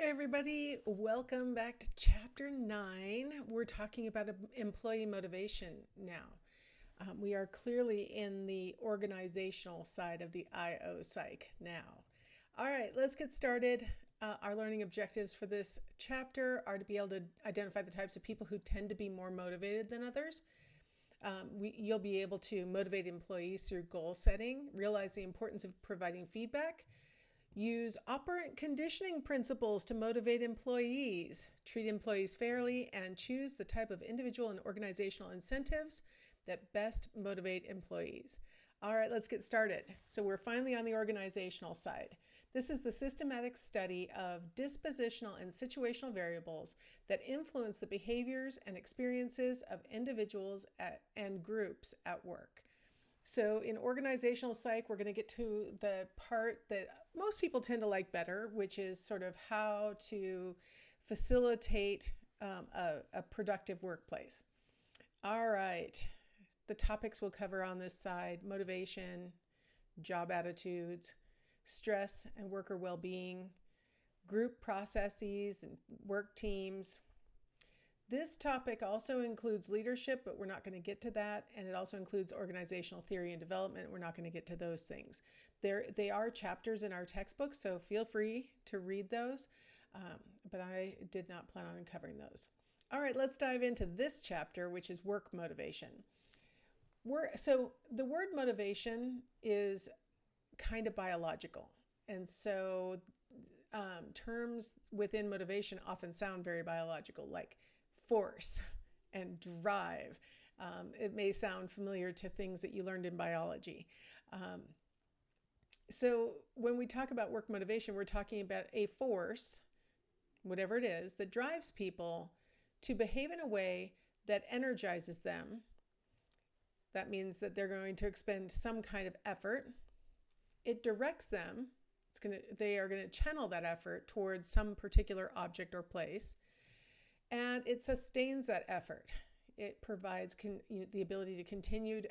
everybody. Welcome back to Chapter 9. We're talking about employee motivation now. We are clearly in the organizational side of the IO psych now. All right, let's get started. Our learning objectives for this chapter are to be able to identify the types of people who tend to be more motivated than others. You'll be able to motivate employees through goal setting, realize the importance of providing feedback, use operant conditioning principles to motivate employees, treat employees fairly, and choose the type of individual and organizational incentives that best motivate employees. All right, let's get started. So we're finally on the organizational side. This is the systematic study of dispositional and situational variables that influence the behaviors and experiences of individuals and groups at work. So in organizational psych, we're going to get to the part that most people tend to like better, which is sort of how to facilitate a productive workplace. All right, the topics we'll cover on this side: motivation, job attitudes, stress and worker well-being, group processes and work teams. This topic also includes leadership, but we're not going to get to that. And it also includes organizational theory and development. We're not going to get to those things. They are chapters in our textbook, so feel free to read those. But I did not plan on covering those. All right, let's dive into this chapter, which is work motivation. So the word motivation is kind of biological. And so terms within motivation often sound very biological, like force and drive. It may sound familiar to things that you learned in biology. So when we talk about work motivation, we're talking about a force, whatever it is, that drives people to behave in a way that energizes them. That means that they're going to expend some kind of effort. It directs them. They are going to channel that effort towards some particular object or place. And it sustains that effort. It provides the ability to continue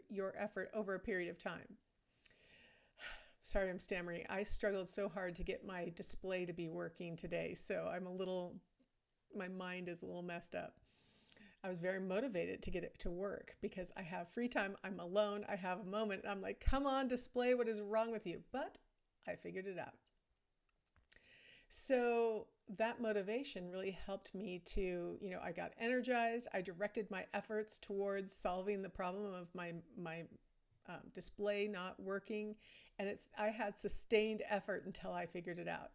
your effort over a period of time. Sorry, I'm stammering. I struggled so hard to get my display to be working today, so my mind is a little messed up. I was very motivated to get it to work because I have free time. I'm alone. I have a moment. I'm like, come on, display, what is wrong with you? But I figured it out. So that motivation really helped me to, I got energized. I directed my efforts towards solving the problem of my display not working. And I had sustained effort until I figured it out.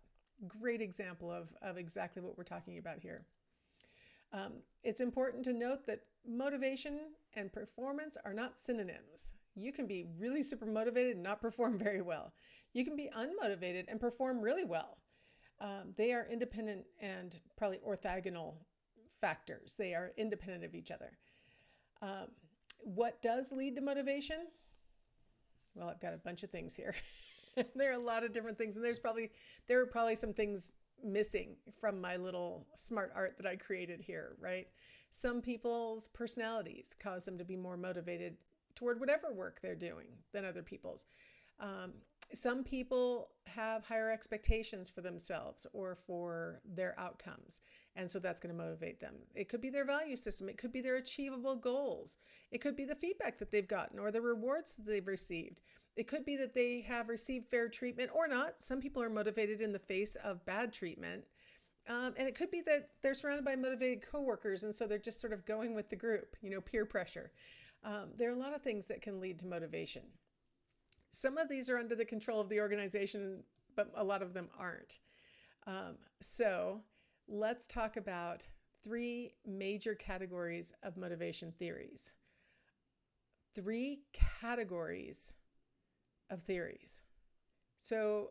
Great example of exactly what we're talking about here. It's important to note that motivation and performance are not synonyms. You can be really super motivated and not perform very well. You can be unmotivated and perform really well. They are independent and probably orthogonal factors. They are independent of each other. What does lead to motivation? Well, I've got a bunch of things here. There are a lot of different things, and there are probably some things missing from my little smart art that I created here, right? Some people's personalities cause them to be more motivated toward whatever work they're doing than other people's. Some people have higher expectations for themselves or for their outcomes, and so that's going to motivate them. It could be their value system. It could be their achievable goals. It could be the feedback that they've gotten or the rewards that they've received. It could be that they have received fair treatment or not. Some people are motivated in the face of bad treatment. And it could be that they're surrounded by motivated coworkers, and so they're just sort of going with the group, peer pressure. There are a lot of things that can lead to motivation. Some of these are under the control of the organization, but a lot of them aren't. So let's talk about 3 major categories of motivation theories. 3 categories of theories. So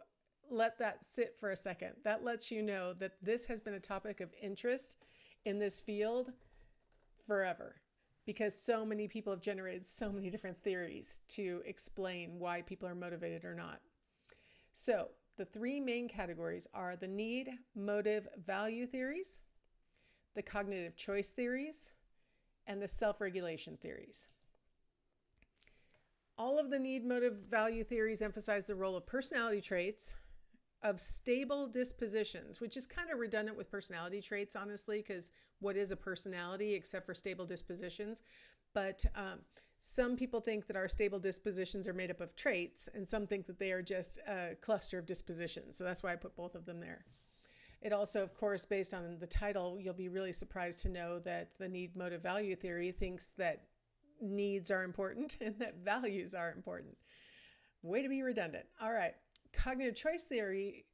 let that sit for a second. That lets you know that this has been a topic of interest in this field forever, because so many people have generated so many different theories to explain why people are motivated or not. So the 3 main categories are the need, motive, value theories, the cognitive choice theories, and the self-regulation theories. All of the need, motive, value theories emphasize the role of personality traits of stable dispositions, which is kind of redundant with personality traits, honestly, because what is a personality except for stable dispositions? But some people think that our stable dispositions are made up of traits, and some think that they are just a cluster of dispositions. So that's why I put both of them there. It also, of course, based on the title, you'll be really surprised to know that the need motive value theory thinks that needs are important and that values are important. Way to be redundant. All right. Cognitive choice theory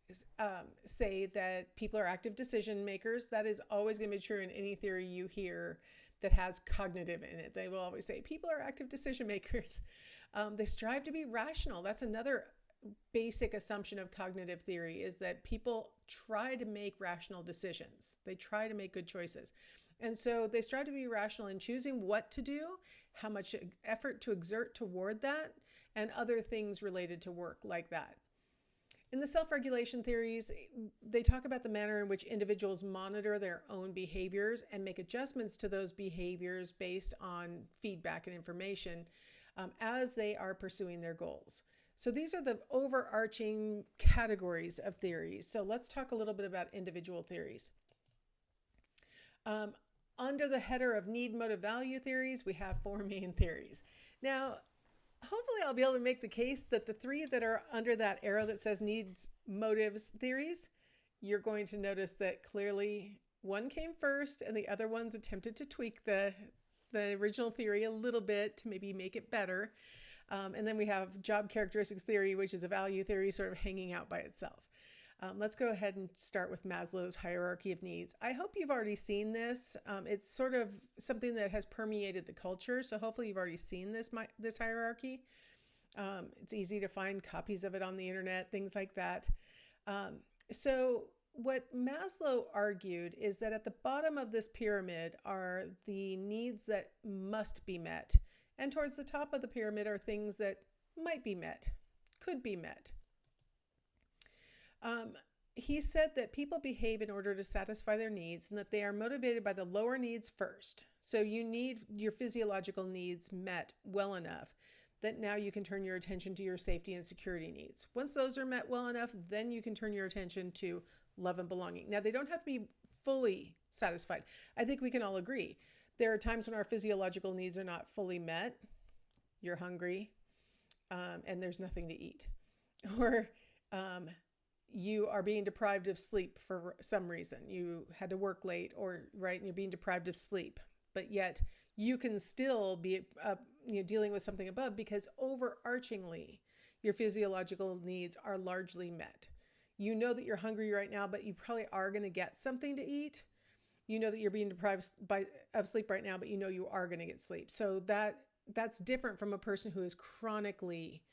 say that people are active decision makers. That is always going to be true in any theory you hear that has cognitive in it. They will always say people are active decision makers. They strive to be rational. That's another basic assumption of cognitive theory, is that people try to make rational decisions. They try to make good choices. And so they strive to be rational in choosing what to do, how much effort to exert toward that, and other things related to work like that. In the self-regulation theories, they talk about the manner in which individuals monitor their own behaviors and make adjustments to those behaviors based on feedback and information as they are pursuing their goals. So these are the overarching categories of theories. So let's talk a little bit about individual theories. Under the header of need motive value theories, we have 4 main theories. Now, hopefully I'll be able to make the case that the 3 that are under that arrow that says needs motives theories, you're going to notice that clearly one came first and the other ones attempted to tweak the original theory a little bit to maybe make it better. And then we have job characteristics theory, which is a value theory sort of hanging out by itself. Let's go ahead and start with Maslow's hierarchy of needs. I hope you've already seen this. It's sort of something that has permeated the culture, so hopefully you've already seen this hierarchy. It's easy to find copies of it on the internet, things like that. So what Maslow argued is that at the bottom of this pyramid are the needs that must be met, and towards the top of the pyramid are things that might be met, could be met. He said that people behave in order to satisfy their needs and that they are motivated by the lower needs first. So you need your physiological needs met well enough that now you can turn your attention to your safety and security needs. Once those are met well enough, then you can turn your attention to love and belonging. Now, they don't have to be fully satisfied. I think we can all agree. There are times when our physiological needs are not fully met. You're hungry, and there's nothing to eat. Or you are being deprived of sleep for some reason. You had to work late, or right, and you're being deprived of sleep. But yet you can still be dealing with something above, because overarchingly, your physiological needs are largely met. You know that you're hungry right now, but you probably are going to get something to eat. You know that you're being deprived of sleep right now, but you know you are going to get sleep. So that's different from a person who is chronically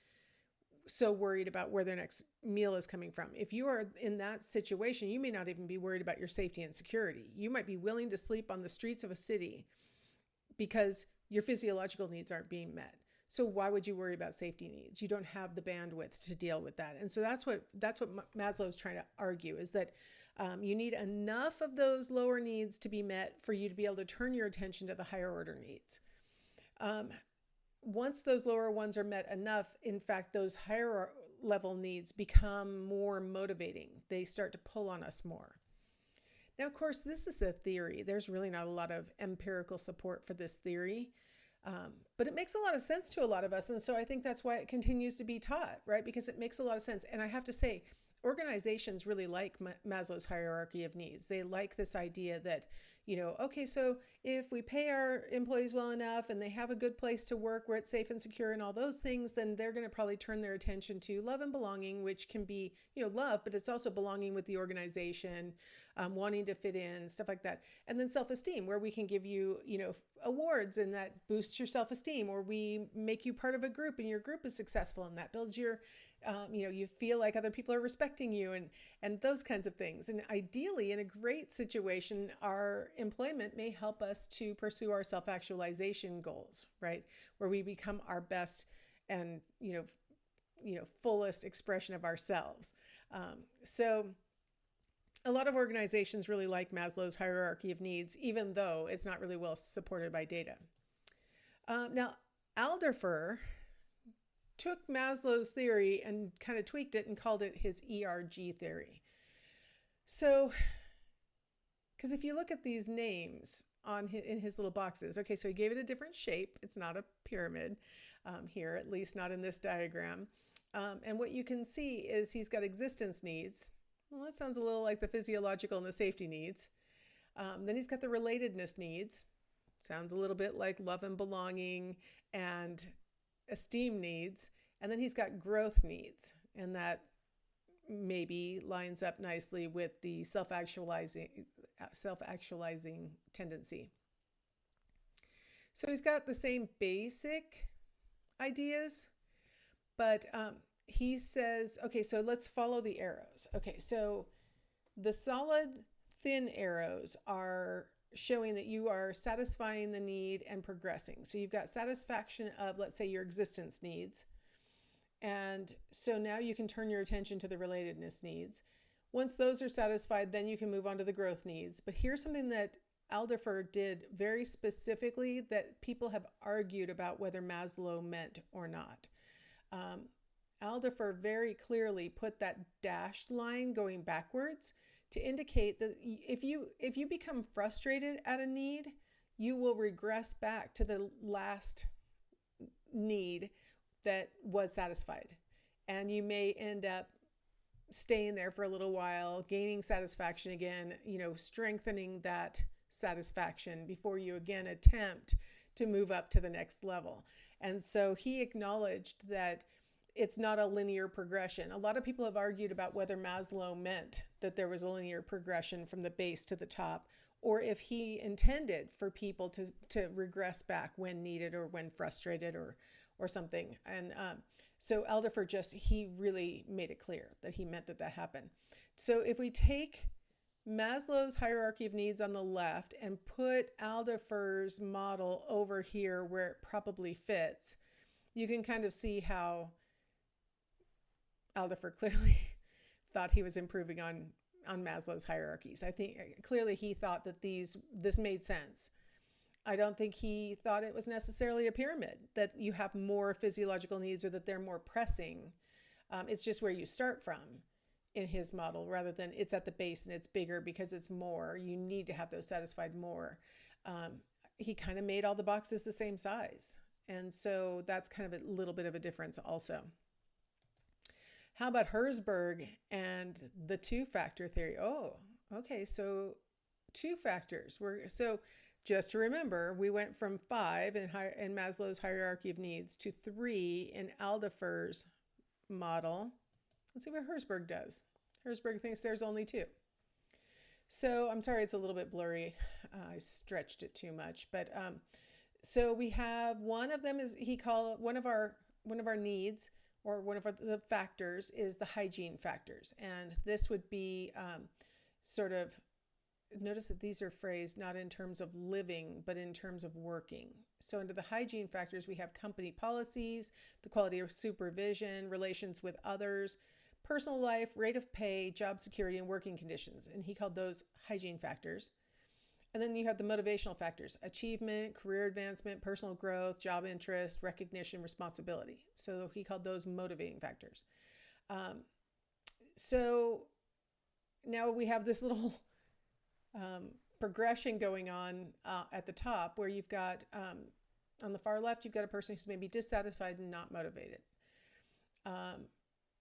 so worried about where their next meal is coming from. If you are in that situation, you may not even be worried about your safety and security. You might be willing to sleep on the streets of a city because your physiological needs aren't being met. So why would you worry about safety needs? You don't have the bandwidth to deal with that. And so that's what Maslow is trying to argue, is that you need enough of those lower needs to be met for you to be able to turn your attention to the higher order needs. Once those lower ones are met enough, in fact, those higher level needs become more motivating. They start to pull on us more. Now, of course, this is a theory. There's really not a lot of empirical support for this theory, but it makes a lot of sense to a lot of us. And so I think that's why it continues to be taught, right? Because it makes a lot of sense. And I have to say, organizations really like Maslow's hierarchy of needs. They like this idea that, okay, so if we pay our employees well enough and they have a good place to work where it's safe and secure and all those things, then they're going to probably turn their attention to love and belonging, which can be, love, but it's also belonging with the organization, wanting to fit in, stuff like that. And then self-esteem, where we can give you, awards, and that boosts your self-esteem, or we make you part of a group and your group is successful and that builds your you feel like other people are respecting you, and those kinds of things. And ideally, in a great situation, our employment may help us to pursue our self-actualization goals, right? Where we become our best and, fullest expression of ourselves. So a lot of organizations really like Maslow's hierarchy of needs, even though it's not really well supported by data. Now, Alderfer took Maslow's theory and kind of tweaked it and called it his ERG theory. So, because if you look at these names in his little boxes, okay, so he gave it a different shape. It's not a pyramid here, at least not in this diagram. And what you can see is he's got existence needs. Well, that sounds a little like the physiological and the safety needs. Then he's got the relatedness needs. Sounds a little bit like love and belonging and esteem needs. And then he's got growth needs. And that maybe lines up nicely with the self-actualizing tendency. So he's got the same basic ideas, but he says, okay, so let's follow the arrows. Okay, so the solid thin arrows are showing that you are satisfying the need and progressing. So you've got satisfaction of, let's say, your existence needs. And so now you can turn your attention to the relatedness needs. Once those are satisfied, then you can move on to the growth needs. But here's something that Alderfer did very specifically that people have argued about whether Maslow meant or not. Alderfer very clearly put that dashed line going backwards to indicate that if you become frustrated at a need, you will regress back to the last need that was satisfied. And you may end up staying there for a little while, gaining satisfaction again, strengthening that satisfaction before you again attempt to move up to the next level. And so he acknowledged that it's not a linear progression. A lot of people have argued about whether Maslow meant that there was a linear progression from the base to the top, or if he intended for people to regress back when needed or when frustrated or something. And so Alderfer he really made it clear that he meant that happened. So if we take Maslow's hierarchy of needs on the left and put Alderfer's model over here where it probably fits, you can kind of see how Alderfer clearly thought he was improving on Maslow's hierarchies. I think clearly he thought that this made sense. I don't think he thought it was necessarily a pyramid, that you have more physiological needs or that they're more pressing. It's just where you start from in his model, rather than it's at the base and it's bigger because it's more. You need to have those satisfied more. He kind of made all the boxes the same size. And so that's kind of a little bit of a difference also. How about Herzberg and the two-factor theory? Oh, okay, so two factors. So just to remember, we went from 5 in Maslow's hierarchy of needs to 3 in Alderfer's model. Let's see what Herzberg does. Herzberg thinks there's only 2. So I'm sorry, it's a little bit blurry. I stretched it too much, but so we have one of them is one of our needs, or one of the factors is the hygiene factors, and this would be sort of. Notice that these are phrased not in terms of living, but in terms of working. So under the hygiene factors, we have company policies, the quality of supervision, relations with others, personal life, rate of pay, job security, and working conditions. And he called those hygiene factors. And then you have the motivational factors: achievement, career advancement, personal growth, job interest, recognition, responsibility. So he called those motivating factors. So now we have this little progression going on at the top, where you've got on the far left, you've got a person who's maybe dissatisfied and not motivated.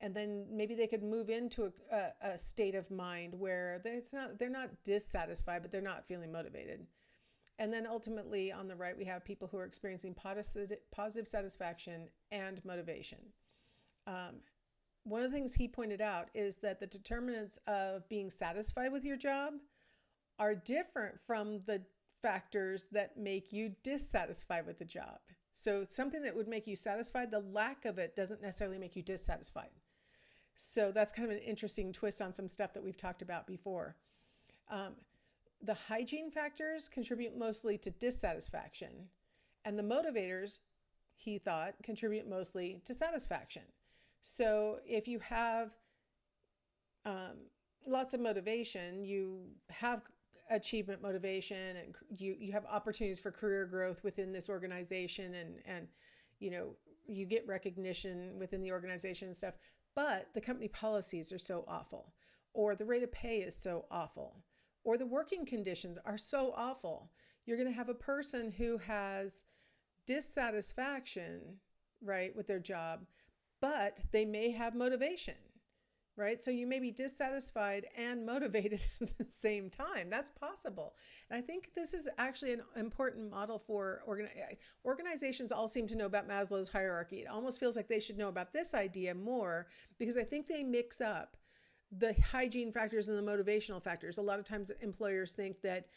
And then maybe they could move into a state of mind where they're not dissatisfied, but they're not feeling motivated. And then ultimately on the right, we have people who are experiencing positive satisfaction and motivation. One of the things he pointed out is that the determinants of being satisfied with your job are different from the factors that make you dissatisfied with the job. So something that would make you satisfied, the lack of it doesn't necessarily make you dissatisfied. So that's kind of an interesting twist on some stuff that we've talked about before. The hygiene factors contribute mostly to dissatisfaction, and the motivators, he thought, contribute mostly to satisfaction. So if you have lots of motivation, you have achievement motivation, and you have opportunities for career growth within this organization, and you get recognition within the organization and stuff, but the company policies are so awful, or the rate of pay is so awful, or the working conditions are so awful. You're going to have a person who has dissatisfaction, right, with their job, but they may have motivation, right? So you may be dissatisfied and motivated at the same time. That's possible. And I think this is actually an important model for organizations. All seem to know about Maslow's hierarchy. It almost feels like they should know about this idea more, because I think they mix up the hygiene factors and the motivational factors. A lot of times employers think that,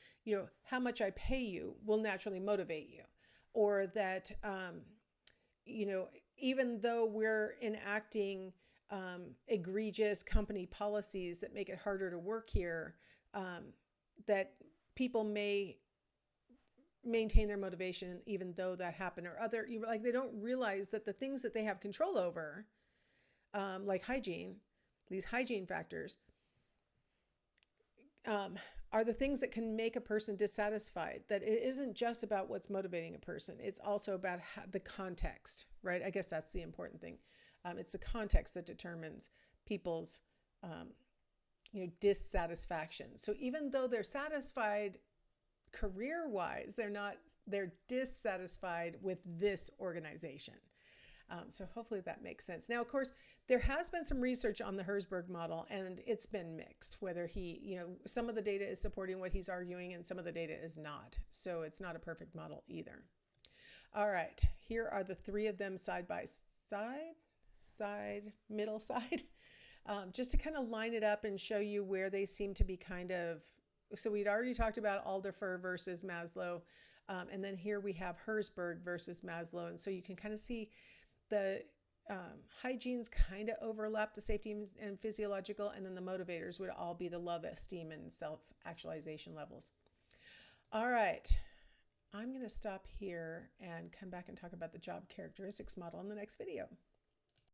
how much I pay you will naturally motivate you, or that, even though we're enacting egregious company policies that make it harder to work here, that people may maintain their motivation even though that happened, or they don't realize that the things that they have control over, like hygiene, these hygiene factors, are the things that can make a person dissatisfied. That it isn't just about what's motivating a person. It's also about the context, right? I guess that's the important thing. It's the context that determines people's, dissatisfaction. So even though they're satisfied career-wise, they're dissatisfied with this organization. So hopefully that makes sense. Now, of course, there has been some research on the Herzberg model, and it's been mixed, whether some of the data is supporting what he's arguing and some of the data is not. So it's not a perfect model either. All right, here are the three of them side by side, middle side, just to kind of line it up and show you where they seem to be so we'd already talked about Alderfer versus Maslow, and then here we have Herzberg versus Maslow, and so you can kind of see the hygienes kind of overlap the safety and physiological, and then the motivators would all be the love, esteem, and self-actualization levels. All right, I'm going to stop here and come back and talk about the job characteristics model in the next video.